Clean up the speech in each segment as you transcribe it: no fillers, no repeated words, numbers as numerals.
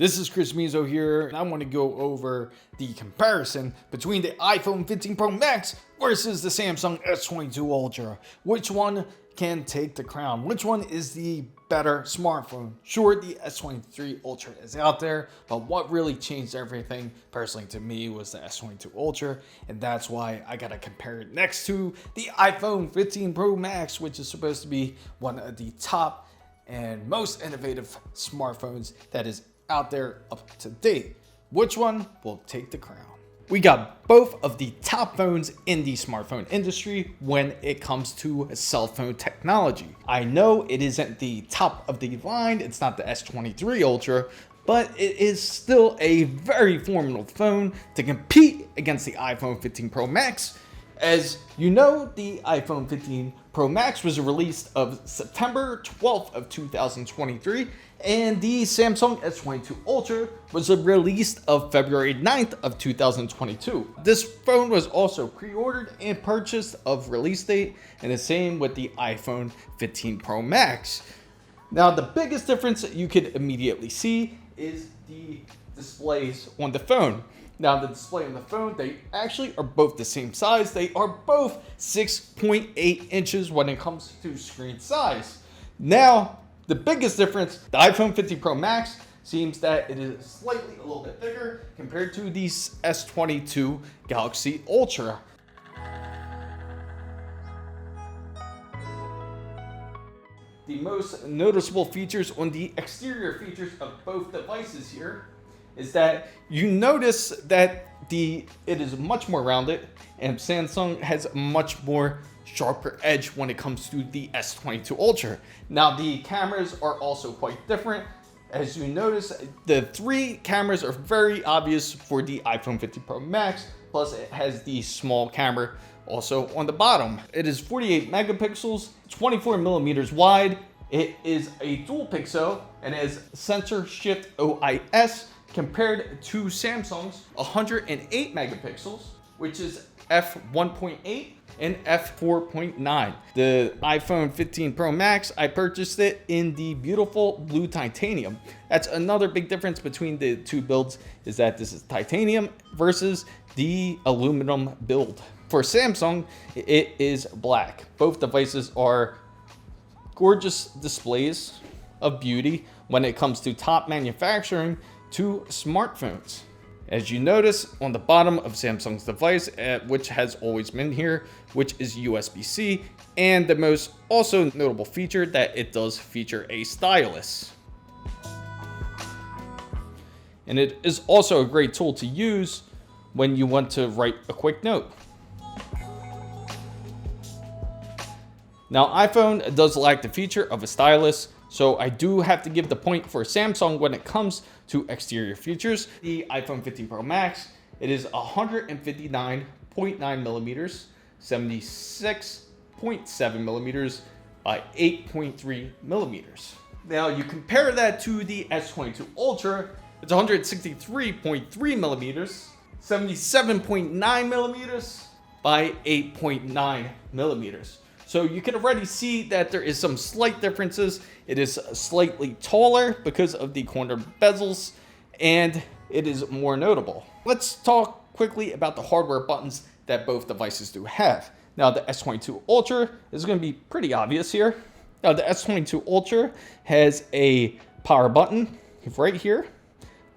This is Chris Mizo here, and I want to go over the comparison between the iPhone 15 Pro Max versus the Samsung S22 Ultra. Which one can take the crown? Which one is the better smartphone? Sure, the S23 Ultra is out there, but what really changed everything, personally to me, was the S22 Ultra, and that's why I gotta compare it next to the iPhone 15 Pro Max, which is supposed to be one of the top and most innovative smartphones that is out there up to date. Which one will take the crown? We got both of the top phones in the smartphone industry when it comes to cell phone technology. I know it isn't the top of the line, it's not the S23 Ultra, but it is still a very formidable phone to compete against the iPhone 15 Pro Max. As you know, the iPhone 15 Pro Max was released of September 12th of 2023, and the Samsung S22 Ultra was released of February 9th of 2022. This phone was also pre-ordered and purchased of release date, and the same with the iPhone 15 Pro Max. Now, the biggest difference that you could immediately see is the displays on the phone. Now, the display on the phone, they actually are both the same size. They are both 6.8 inches when it comes to screen size. Now, the biggest difference, the iPhone 15 Pro Max seems that it is slightly a little bit bigger compared to the S22 Galaxy Ultra. The most noticeable features on the exterior features of both devices here is that you notice that it is much more rounded, and Samsung has a much more sharper edge when it comes to the S22 Ultra. Now, the cameras are also quite different. As you notice, the three cameras are very obvious for the iPhone 15 Pro Max, plus it has the small camera also on the bottom. It is 48 megapixels, 24 millimeters wide. It is a dual pixel and has sensor shift OIS, compared to Samsung's 108 megapixels, which is f1.8 and f4.9. The iPhone 15 Pro Max, I purchased it in the beautiful blue titanium. That's another big difference between the two builds, is that this is titanium versus the aluminum build. For Samsung, it is black. Both devices are gorgeous displays of beauty when it comes to top manufacturing to smartphones. As you notice on the bottom of Samsung's device, which has always been here, which is USB-C, and the most also notable feature that it does feature a stylus. And it is also a great tool to use when you want to write a quick note. Now, iPhone does lack the feature of a stylus, so I do have to give the point for Samsung when it comes to exterior features. The iPhone 15 Pro Max, it is 159.9 millimeters, 76.7 millimeters by 8.3 millimeters. Now, you compare that to the S22 Ultra, it's 163.3 millimeters, 77.9 millimeters by 8.9 millimeters. So you can already see that there is some slight differences. It is slightly taller because of the corner bezels, and it is more notable. Let's talk quickly about the hardware buttons that both devices do have. Now, the S22 Ultra is going to be pretty obvious here. Now, the S22 Ultra has a power button right here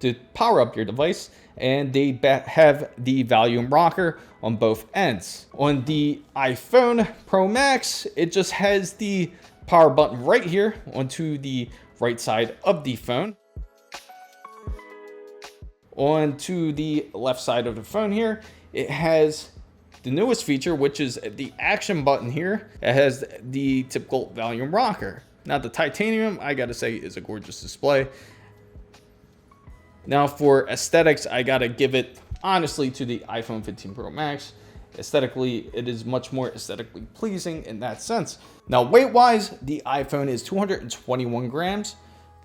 to power up your device, and they have the volume rocker on both ends. On the iPhone Pro Max, it just has the power button right here onto the right side of the phone. Onto the left side of the phone here, it has the newest feature, which is the action button here. It has the typical volume rocker. Now, the titanium, I gotta say, is a gorgeous display. Now, for aesthetics, I gotta give it honestly to the iPhone 15 Pro Max. Aesthetically, it is much more aesthetically pleasing in that sense. Now, weight-wise, the iPhone is 221 grams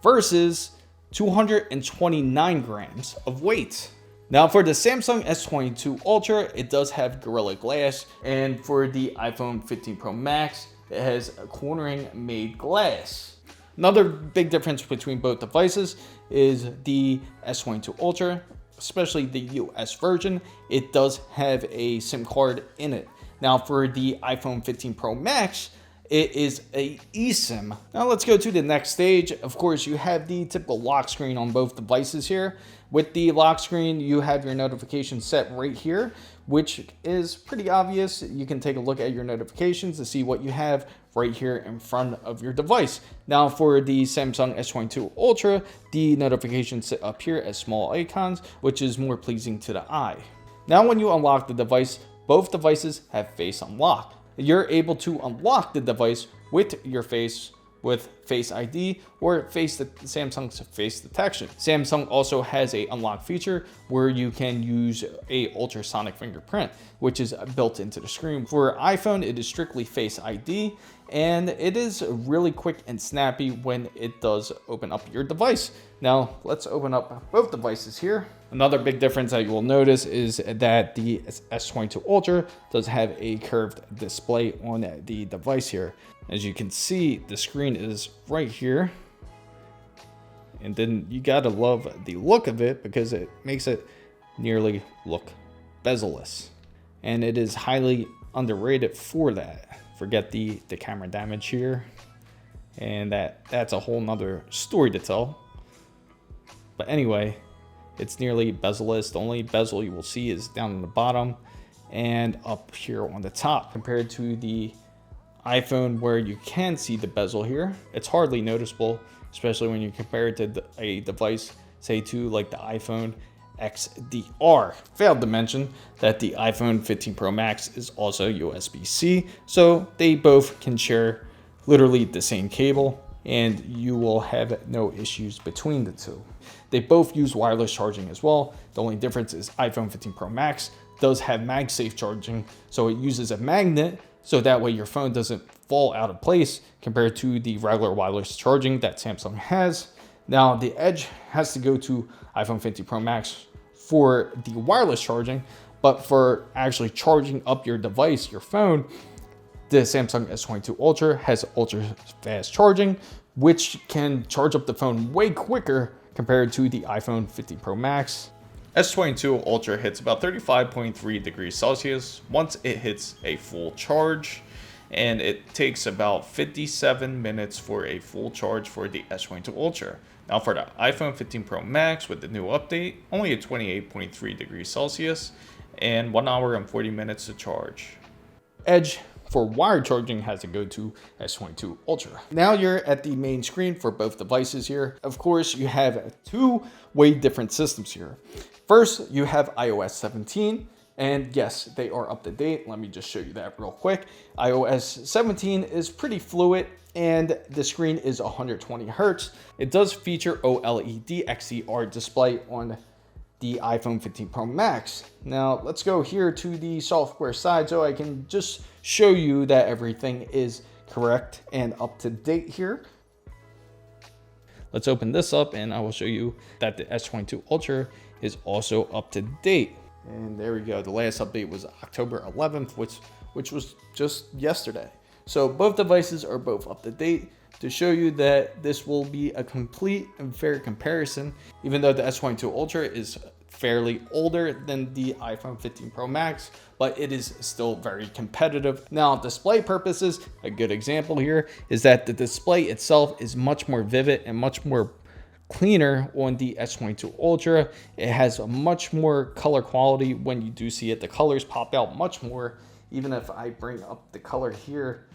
versus 229 grams of weight. Now, for the Samsung S22 Ultra, it does have Gorilla Glass, and for the iPhone 15 Pro Max, it has a cornering made glass. Another big difference between both devices is the S22 Ultra, especially the US version. It does have a SIM card in it. Now for the iPhone 15 Pro Max, it is a eSIM. Now let's go to the next stage. Of course, you have the typical lock screen on both devices here. With the lock screen, you have your notifications set right here, which is pretty obvious. You can take a look at your notifications to see what you have right here in front of your device. Now for the Samsung S22 Ultra, the notifications sit up here as small icons, which is more pleasing to the eye. Now when you unlock the device, both devices have face unlock. You're able to unlock the device with your face with Face ID or Samsung's face detection. Samsung also has a unlock feature where you can use a ultrasonic fingerprint, which is built into the screen. For iPhone, it is strictly Face ID, and it is really quick and snappy when it does open up your device. Now let's open up both devices here. Another big difference that you will notice is that the S22 Ultra does have a curved display on the device here. As you can see, the screen is right here. And then you gotta love the look of it because it makes it nearly look bezel-less. And it is highly underrated for that. Forget the camera damage here. And that's a whole nother story to tell. But anyway, it's nearly bezel-less. The only bezel you will see is down in the bottom and up here on the top. Compared to the iPhone where you can see the bezel here, it's hardly noticeable, especially when you compare it to a device, say to like the iPhone XDR. Failed to mention that the iPhone 15 Pro Max is also USB-C, so they both can share literally the same cable, and you will have no issues between the two. They both use wireless charging as well. The only difference is iPhone 15 Pro Max does have MagSafe charging, so it uses a magnet, so that way your phone doesn't fall out of place compared to the regular wireless charging that Samsung has. Now the edge has to go to iPhone 15 Pro Max for the wireless charging, but for actually charging up your device, your phone, the Samsung S22 Ultra has ultra fast charging, which can charge up the phone way quicker compared to the iPhone 15 Pro Max. S22 Ultra hits about 35.3 degrees Celsius once it hits a full charge, and it takes about 57 minutes for a full charge for the S22 Ultra. Now for the iPhone 15 Pro Max with the new update, only at 28.3 degrees Celsius and 1 hour and 40 minutes to charge. Edge for wired charging has to go to S22 Ultra. Now you're at the main screen for both devices here. Of course, you have two way different systems here. First, you have iOS 17, and yes, they are up to date. Let me just show you that real quick. iOS 17 is pretty fluid, and the screen is 120 Hertz. It does feature OLED XDR display on the iPhone 15 Pro Max. Now let's go here to the software side so I can just show you that everything is correct and up to date here. Let's open this up and I will show you that the S22 Ultra is also up to date. And there we go. The last update was October 11th, which was just yesterday. So both devices are both up to date to show you that this will be a complete and fair comparison, even though the S22 Ultra is fairly older than the iPhone 15 Pro Max, but it is still very competitive. Now, display purposes, a good example here is that the display itself is much more vivid and much more cleaner on the S22 Ultra. It has a much more color quality when you do see it. The colors pop out much more. Even if I bring up the color here,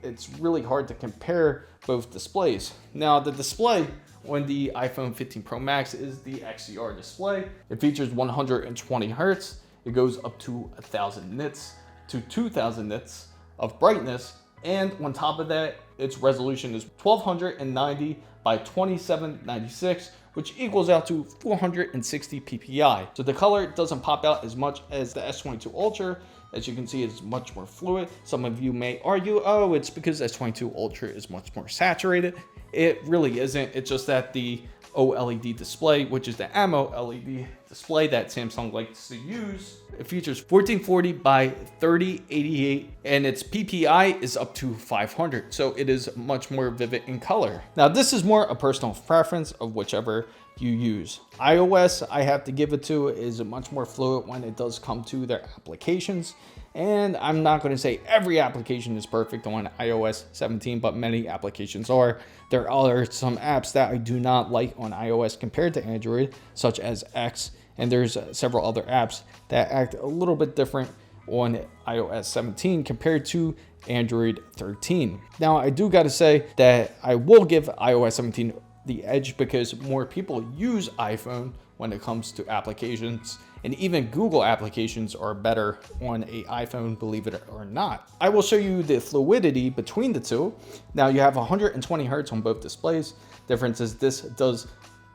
it's really hard to compare both displays. Now, the display on the iPhone 15 Pro Max is the XDR display. It features 120 Hertz. It goes up to 1000 nits to 2000 nits of brightness. And on top of that, its resolution is 1290 by 2796, which equals out to 460 ppi. So the color doesn't pop out as much as the S22 Ultra. As you can see, it's much more fluid. Some of you may argue, oh, it's because S22 Ultra is much more saturated. It really isn't. It's just that the OLED display, which is the AMOLED display that Samsung likes to use. It features 1440 by 3088 and its PPI is up to 500, so it is much more vivid in color. Now this is more a personal preference of whichever you use. iOS, I have to give it to, is much more fluid when it does come to their applications. And I'm not going to say every application is perfect on iOS 17, but many applications are. There are some apps that I do not like on iOS compared to Android, such as X, and there's several other apps that act a little bit different on iOS 17 compared to Android 13. Now, I do got to say that I will give iOS 17 the edge because more people use iPhone when it comes to applications, and even Google applications are better on an iPhone, believe it or not. I will show you the fluidity between the two. Now you have 120 Hertz on both displays. Difference is this does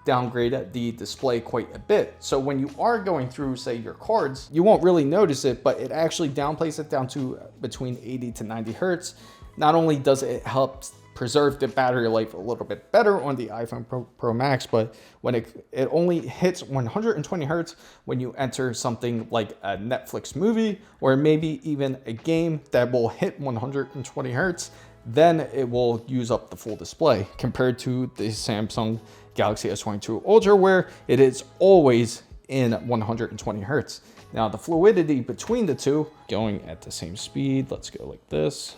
downgrade the display quite a bit. So when you are going through, say, your cards, you won't really notice it, but it actually downplays it down to between 80 to 90 Hertz. Not only does it help preserve the battery life a little bit better on the iPhone Pro Max, but when it only hits 120 Hertz when you enter something like a Netflix movie or maybe even a game that will hit 120 Hertz, then it will use up the full display compared to the Samsung Galaxy S22 Ultra where it is always in 120 Hertz. Now the fluidity between the two going at the same speed, let's go like this.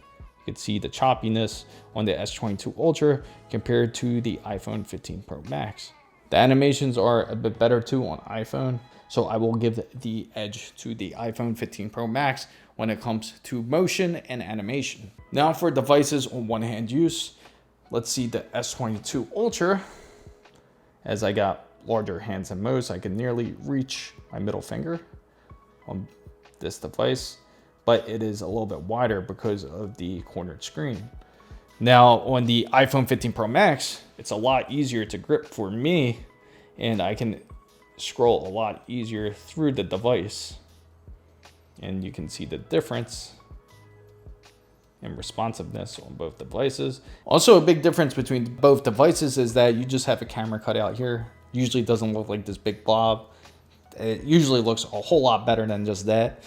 You can see the choppiness on the S22 Ultra compared to the iPhone 15 Pro Max. The animations are a bit better too on iPhone, so I will give the edge to the iPhone 15 Pro Max when it comes to motion and animation. Now for devices on one-hand use, let's see the S22 Ultra. As I got larger hands than most, I can nearly reach my middle finger on this device, but it is a little bit wider because of the cornered screen. Now on the iPhone 15 Pro Max, it's a lot easier to grip for me, and I can scroll a lot easier through the device. And you can see the difference in responsiveness on both devices. Also, a big difference between both devices is that you just have a camera cut out here. Usually it doesn't look like this big blob. It usually looks a whole lot better than just that.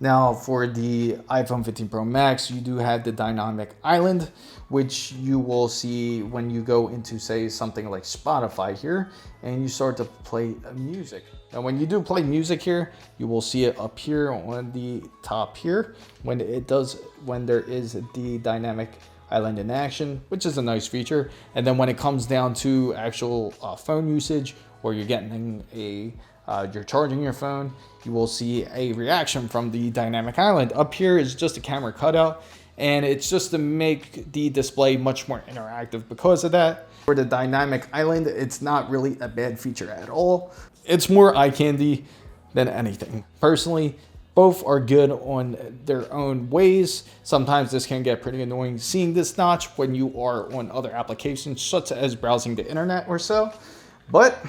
Now for the iPhone 15 Pro Max, you do have the dynamic island, which you will see when you go into, say, something like Spotify here, and you start to play music. Now when you do play music here, you will see it up here on the top here when there is the dynamic island in action, which is a nice feature. And then when it comes down to actual phone usage, or you're getting you're charging your phone, you will see a reaction from the dynamic island. Up here is just a camera cutout, and it's just to make the display much more interactive because of that. For the dynamic island, it's not really a bad feature at all. It's more eye candy than anything. Personally, both are good on their own ways. Sometimes this can get pretty annoying seeing this notch when you are on other applications, such as browsing the internet or so. But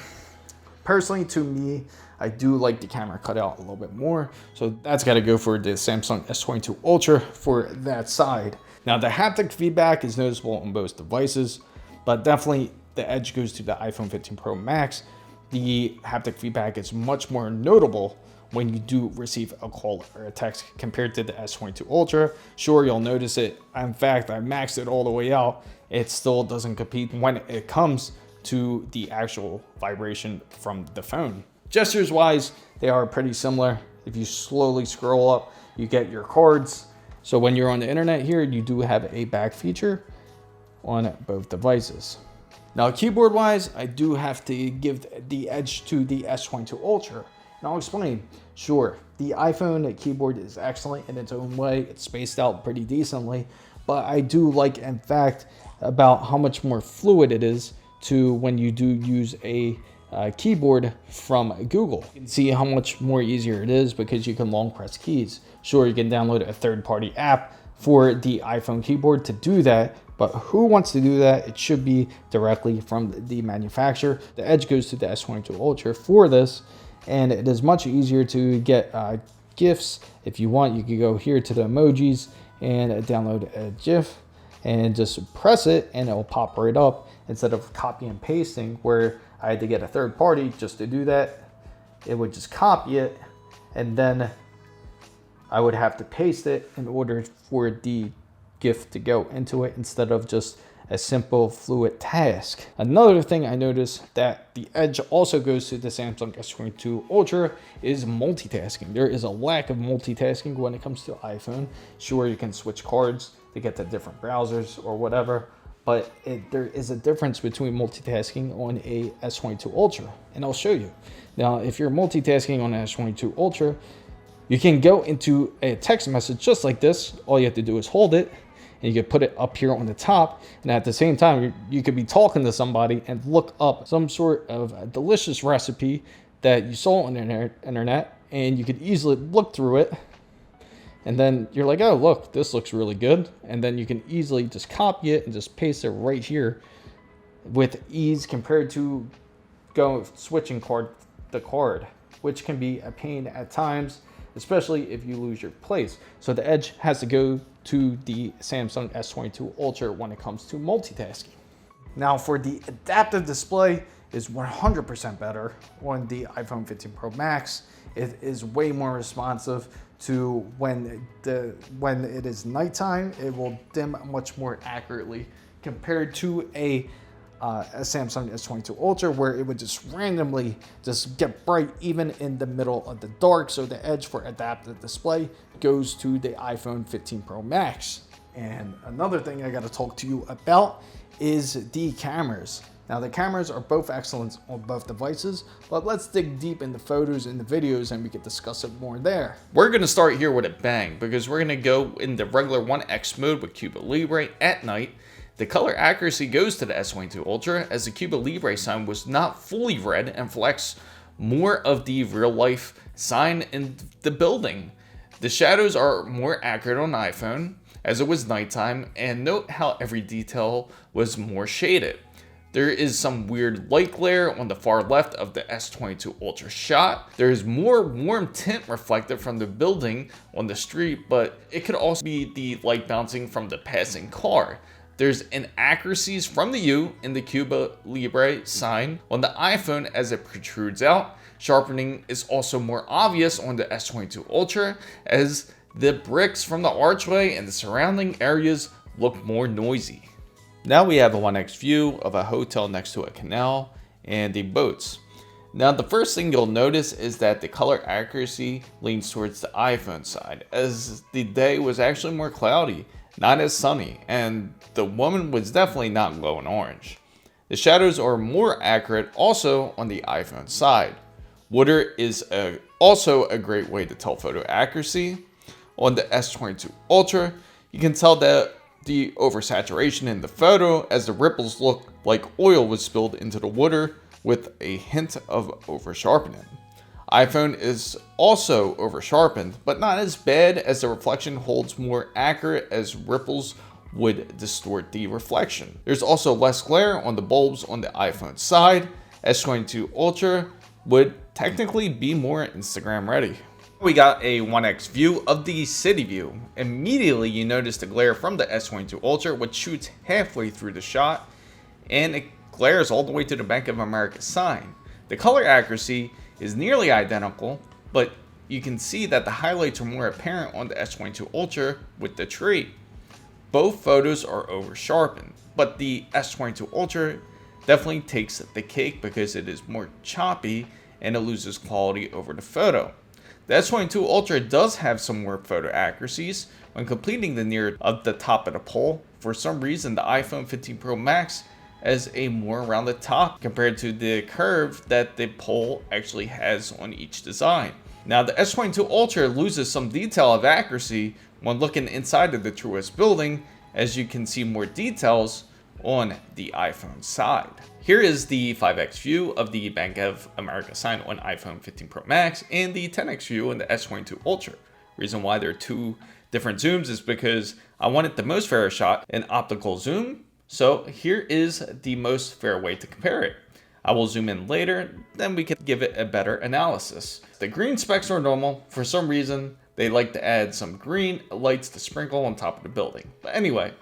personally, to me, I do like the camera cutout a little bit more. So that's got to go for the Samsung S22 Ultra for that side. Now the haptic feedback is noticeable on both devices, but definitely the edge goes to the iPhone 15 Pro Max. The haptic feedback is much more notable when you do receive a call or a text compared to the S22 Ultra. Sure, you'll notice it. In fact, I maxed it all the way out. It still doesn't compete when it comes to the actual vibration from the phone. Gestures wise, they are pretty similar. If you slowly scroll up, you get your cards. So when you're on the internet here, you do have a back feature on both devices. Now keyboard wise, I do have to give the edge to the S22 Ultra. And I'll explain. Sure, the iPhone keyboard is excellent in its own way. It's spaced out pretty decently, but I do like, in fact, about how much more fluid it is to when you do use a keyboard from Google. You can see how much more easier it is because you can long press keys. Sure, you can download a third-party app for the iPhone keyboard to do that, but who wants to do that? It should be directly from the manufacturer. The edge goes to the S22 Ultra for this, and it is much easier to get GIFs. If you want, you can go here to the emojis and download a GIF and just press it and it will pop right up. instead of copy and pasting where I had to get a third party just to do that. It would just copy it, and then I would have to paste it in order for the GIF to go into it instead of just a simple fluid task. Another thing I noticed that the edge also goes to the Samsung S22 Ultra is multitasking. There is a lack of multitasking when it comes to iPhone. Sure, you can switch cards to get to different browsers or whatever, but there is a difference between multitasking on a S22 Ultra, and I'll show you. Now, if you're multitasking on an S22 Ultra, you can go into a text message just like this. All you have to do is hold it, and you can put it up here on the top. And at the same time, you could be talking to somebody and look up some sort of a delicious recipe that you saw on the internet, and you could easily look through it. And then you're like, oh, look, this looks really good. And then you can easily just copy it and just paste it right here with ease compared to switching the card, which can be a pain at times, especially if you lose your place. So the edge has to go to the Samsung S22 Ultra when it comes to multitasking. Now for the adaptive display is 100% better on the iPhone 15 Pro Max. It is way more responsive to when it is nighttime. It will dim much more accurately compared to a Samsung S22 Ultra, where it would just randomly just get bright even in the middle of the dark. So the edge for adaptive display goes to the iPhone 15 Pro Max. And another thing I got to talk to you about is the cameras. Now the cameras are both excellent on both devices, but let's dig deep into photos and the videos and we can discuss it more there. We're going to start here with a bang because we're going to go in the regular 1x mode with Cuba Libre at night. The color accuracy goes to the S22 Ultra as the Cuba Libre sign was not fully red and flecks more of the real life sign in the building. The shadows are more accurate on iPhone as it was nighttime, and note how every detail was more shaded. There is some weird light glare on the far left of the S22 Ultra shot. There is more warm tint reflected from the building on the street, but it could also be the light bouncing from the passing car. There's inaccuracies from the U in the Cuba Libre sign on the iPhone as it protrudes out. Sharpening is also more obvious on the S22 Ultra as the bricks from the archway and the surrounding areas look more noisy. Now we have a 1x view of a hotel next to a canal and the boats. Now the first thing you'll notice is that the color accuracy leans towards the iPhone side as the day was actually more cloudy, not as sunny, and the woman was definitely not low in orange. The shadows are more accurate also on the iPhone side. Water is also a great way to tell photo accuracy. On the S22 Ultra, you can tell that the oversaturation in the photo as the ripples look like oil was spilled into the water with a hint of over sharpening. iPhone is also over sharpened, but not as bad as the reflection holds more accurate as ripples would distort the reflection. There's also less glare on the bulbs on the iPhone side. S22 Ultra would technically be more Instagram ready. We got a 1x view of the city view. Immediately you notice the glare from the S22 Ultra, which shoots halfway through the shot, and it glares all the way to the Bank of America sign. The color accuracy is nearly identical, but you can see that the highlights are more apparent on the S22 Ultra with the tree. Both photos are over sharpened, but the S22 Ultra definitely takes the cake because it is more choppy and it loses quality over the photo. The S22 Ultra does have some more photo accuracies when completing the near of the top of the pole. For some reason, the iPhone 15 Pro Max has a more rounded top compared to the curve that the pole actually has on each design. Now the S22 Ultra loses some detail of accuracy when looking inside of the Truist building, as you can see more details on the iPhone side. Here is the 5x view of the Bank of America sign on iPhone 15 Pro Max and the 10x view on the S22 Ultra. Reason why there are two different zooms is because I wanted the most fair shot in optical zoom. So here is the most fair way to compare it. I will zoom in later, then we can give it a better analysis. The green specks are normal. For some reason, they like to add some green lights to sprinkle on top of the building. But anyway,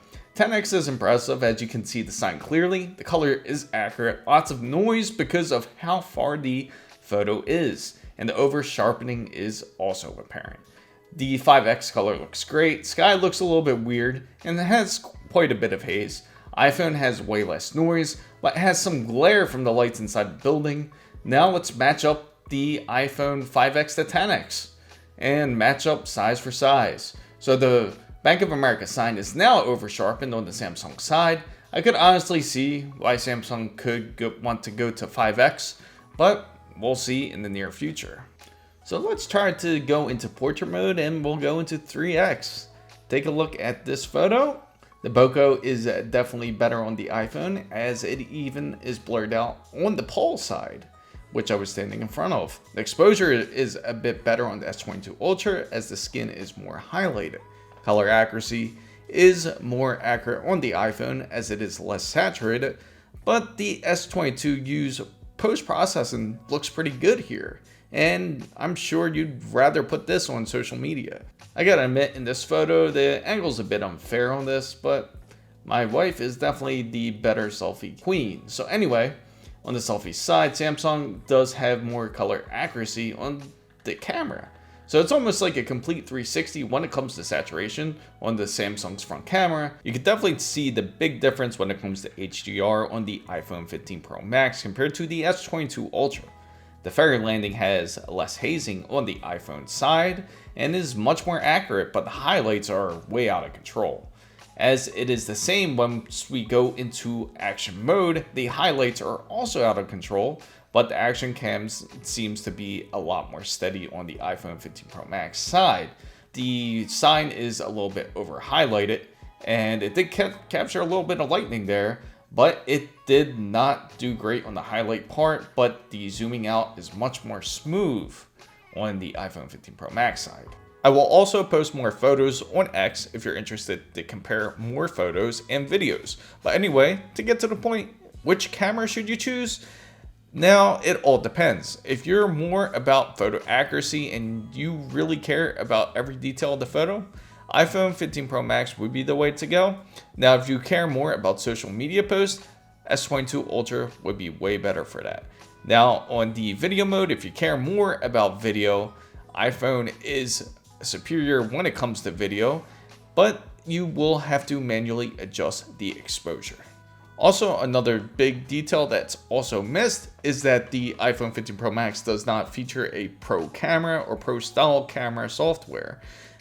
10x is impressive as you can see the sign clearly, the color is accurate, lots of noise because of how far the photo is, and the over sharpening is also apparent. The 5x color looks great, sky looks a little bit weird, and it has quite a bit of haze. iPhone has way less noise, but has some glare from the lights inside the building. Now let's match up the iPhone 5x to 10x, and match up size for size. So the Bank of America sign is now over sharpened on the Samsung side. I could honestly see why Samsung could want to go to 5x, but we'll see in the near future. So let's try to go into portrait mode and we'll go into 3x. Take a look at this photo. The bokeh is definitely better on the iPhone as it even is blurred out on the pole side, which I was standing in front of. The exposure is a bit better on the S22 Ultra as the skin is more highlighted. Color accuracy is more accurate on the iPhone as it is less saturated, but the S22U's post-processing looks pretty good here, and I'm sure you'd rather put this on social media. I gotta admit, in this photo, the angle's a bit unfair on this, but my wife is definitely the better selfie queen. So anyway, on the selfie side, Samsung does have more color accuracy on the camera. So it's almost like a complete 360 when it comes to saturation on the Samsung's front camera. You can definitely see the big difference when it comes to HDR on the iPhone 15 Pro Max compared to the S22 Ultra. The fairy landing has less hazing on the iPhone side and is much more accurate, but the highlights are way out of control. As it is the same once we go into action mode, the highlights are also out of control, but the action cams seems to be a lot more steady on the iPhone 15 Pro Max side. The sign is a little bit over highlighted, and it did capture a little bit of lightning there, but it did not do great on the highlight part, but the zooming out is much more smooth on the iPhone 15 Pro Max side. I will also post more photos on X if you're interested to compare more photos and videos. But anyway, to get to the point, which camera should you choose? Now, it all depends. If you're more about photo accuracy and you really care about every detail of the photo, iPhone 15 Pro Max would be the way to go. Now, if you care more about social media posts, S22 Ultra would be way better for that. Now, on the video mode, if you care more about video, iPhone is superior when it comes to video, but you will have to manually adjust the exposure. Also, another big detail that's also missed is that the iPhone 15 Pro Max does not feature a pro camera or pro style camera software,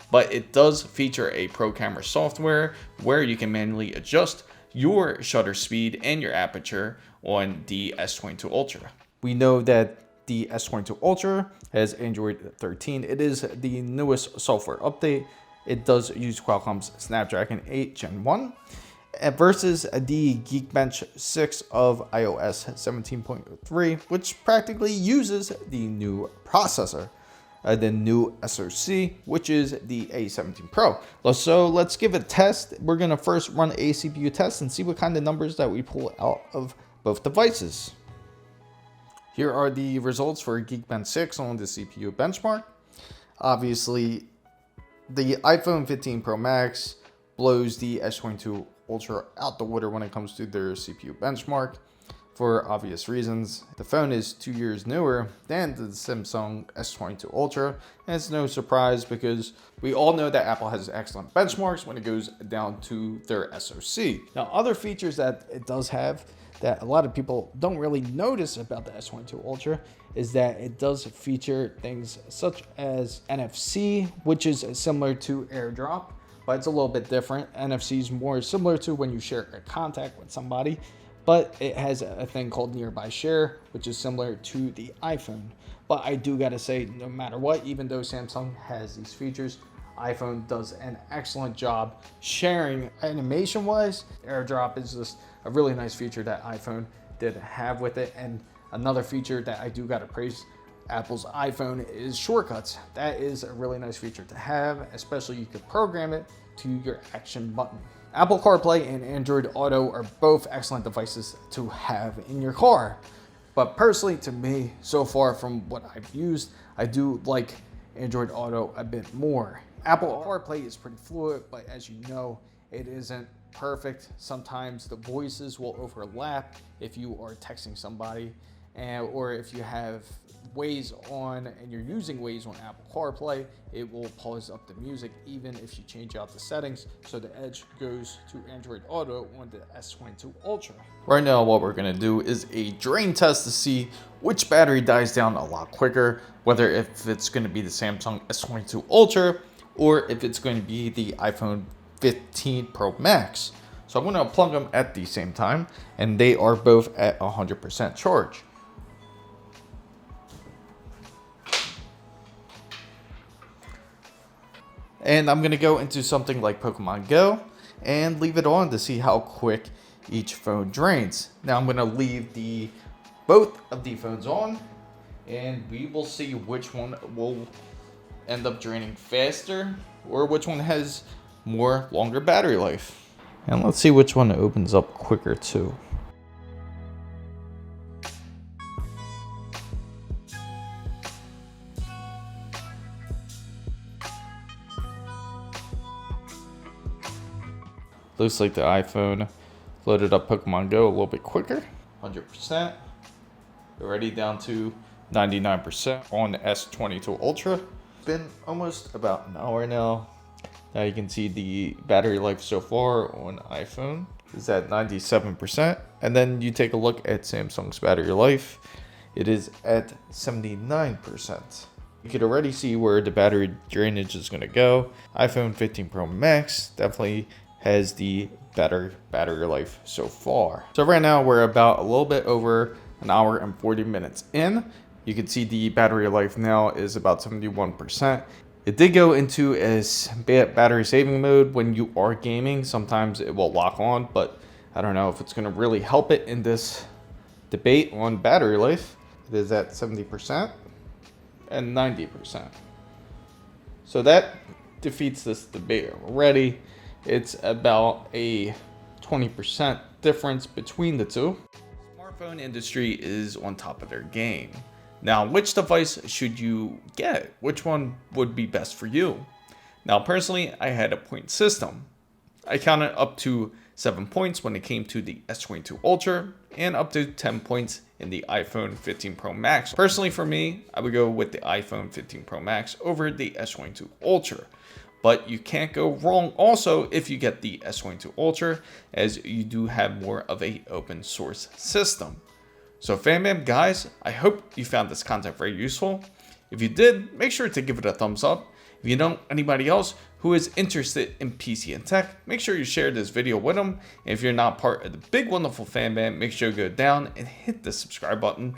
but it does feature a pro camera software where you can manually adjust your shutter speed and your aperture on the S22 Ultra. We know that the S22 Ultra has Android 13. It is the newest software update. It does use Qualcomm's Snapdragon 8 Gen 1 versus the Geekbench 6 of iOS 17.3, which practically uses the new processor, the new SoC, which is the A17 Pro. So let's give it a test. We're going to first run a CPU test and see what kind of numbers that we pull out of both devices. Here are the results for Geekbench 6 on the CPU benchmark. Obviously, the iPhone 15 Pro Max blows the S22 Ultra out the water when it comes to their CPU benchmark for obvious reasons. The phone is 2 years newer than the Samsung S22 Ultra, and it's no surprise because we all know that Apple has excellent benchmarks when it goes down to their SoC. Now, other features that it does have that a lot of people don't really notice about the S22 Ultra is that it does feature things such as NFC, which is similar to AirDrop, but it's a little bit different. NFC is more similar to when you share a contact with somebody, but it has a thing called Nearby Share, which is similar to the iPhone. But I do gotta say, no matter what, even though Samsung has these features, iPhone does an excellent job sharing animation-wise. AirDrop is just a really nice feature that iPhone did have with it. And another feature that I do gotta praise Apple's iPhone is shortcuts. That is a really nice feature to have, especially you could program it to your action button. Apple CarPlay and Android Auto are both excellent devices to have in your car. But personally, to me, so far from what I've used, I do like Android Auto a bit more. Apple CarPlay is pretty fluid, but as you know, it isn't perfect. Sometimes the voices will overlap if you are texting somebody, or if you have Waze on and you're using Waze on Apple Carplay, it will pause up the music even if you change out the settings. So the edge goes to Android Auto on the S22 Ultra. Right now, what we're gonna do is a drain test to see which battery dies down a lot quicker, whether if it's gonna be the Samsung S22 Ultra or if it's going to be the iPhone 15 Pro Max. So I'm gonna plug them at the same time, and they are both at 100% charge. And I'm gonna go into something like Pokemon Go and leave it on to see how quick each phone drains. Now I'm gonna leave both of the phones on, and we will see which one will end up draining faster or which one has longer battery life. And let's see which one opens up quicker too. Looks like the iPhone loaded up Pokemon Go a little bit quicker, 100%. Already down to 99% on the S22 Ultra. It's been almost about an hour now. Now you can see the battery life so far on iPhone is at 97%. And then you take a look at Samsung's battery life. It is at 79%. You could already see where the battery drainage is going to go. iPhone 15 Pro Max definitely has the better battery life so far. So right now we're about a little bit over an hour and 40 minutes in. You can see the battery life now is about 71%. It did go into a battery saving mode when you are gaming. Sometimes it will lock on, but I don't know if it's gonna really help it in this debate on battery life. It is at 70% and 90%. So that defeats this debate already. It's about a 20% difference between the two. The smartphone industry is on top of their game. Now, which device should you get? Which one would be best for you? Now, personally, I had a point system. I counted up to 7 points when it came to the S22 Ultra and up to 10 points in the iPhone 15 Pro Max. Personally, for me, I would go with the iPhone 15 Pro Max over the S22 Ultra. But you can't go wrong also if you get the S22 Ultra, as you do have more of a open source system. So fam guys, I hope you found this content very useful. If you did, make sure to give it a thumbs up. If you know anybody else who is interested in PC and tech, make sure you share this video with them. And if you're not part of the big wonderful fan band, make sure you go down and hit the subscribe button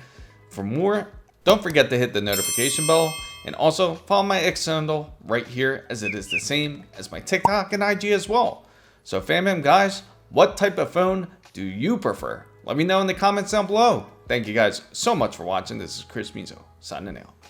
for more. Don't forget to hit the notification bell, and also follow my X handle right here, as it is the same as my TikTok and IG as well. So fam guys, what type of phone do you prefer? Let me know in the comments down below. Thank you guys so much for watching. This is Chris Mizo signing out.